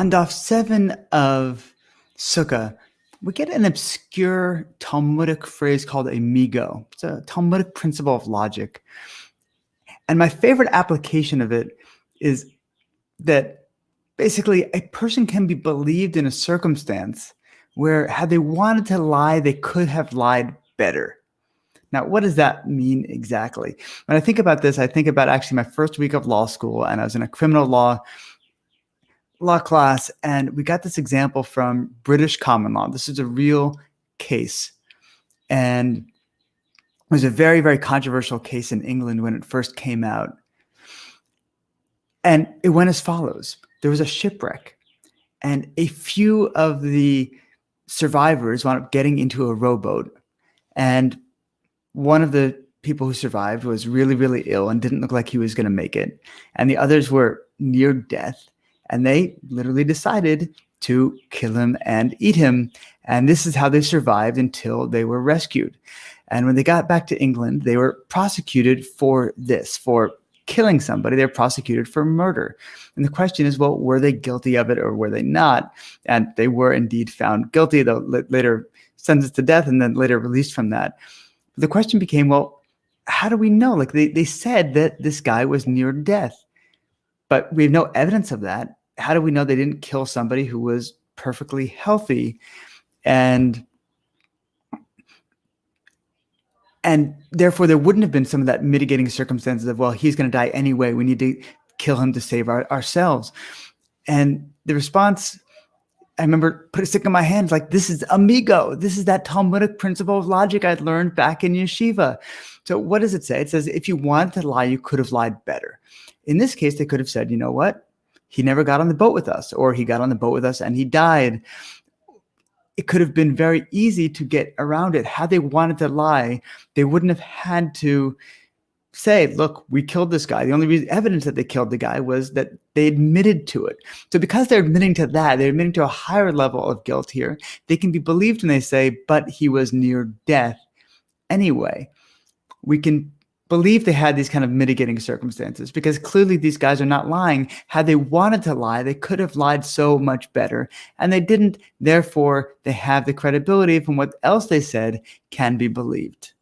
On Daf 7 of Sukkah, we get an obscure Talmudic phrase called amigo. It's a Talmudic principle of logic. And my favorite application of it is that basically a person can be believed in a circumstance where had they wanted to lie, they could have lied better. Now, what does that mean exactly? When I think about this, I think about actually my first week of law school, and I was in a criminal law class, and we got this example from British common law. This is a real case, and it was a very, very controversial case in England when it first came out. And it went as follows. There was a shipwreck, and a few of the survivors wound up getting into a rowboat, and one of the people who survived was really, really ill and didn't look like he was going to make it. And the others were near death. And they literally decided to kill him and eat him. And this is how they survived until they were rescued. And when they got back to England, they were prosecuted for this, for killing somebody. They were prosecuted for murder. And the question is, well, were they guilty of it or were they not? And they were indeed found guilty, though later sentenced to death and then later released from that. The question became, well, how do we know? Like they said that this guy was near death, but we have no evidence of that. How do we know they didn't kill somebody who was perfectly healthy? And therefore, there wouldn't have been some of that mitigating circumstances of, well, he's going to die anyway. We need to kill him to save ourselves. And the response, I remember sticking my hands like, this is amigo. This is that Talmudic principle of logic I'd learned back in yeshiva. So what does it say? It says, if you wanted to lie, you could have lied better. In this case, they could have said, you know what? He never got on the boat with us, or he got on the boat with us and he died. It could have been very easy to get around it. Had they wanted to lie, they wouldn't have had to say, look, we killed this guy. The only evidence that they killed the guy was that they admitted to it. So because they're admitting to that, they're admitting to a higher level of guilt here. They can be believed when they say, but he was near death anyway. We can believe they had these kind of mitigating circumstances because clearly these guys are not lying. Had they wanted to lie, they could have lied so much better, and they didn't. Therefore, they have the credibility from what else they said can be believed.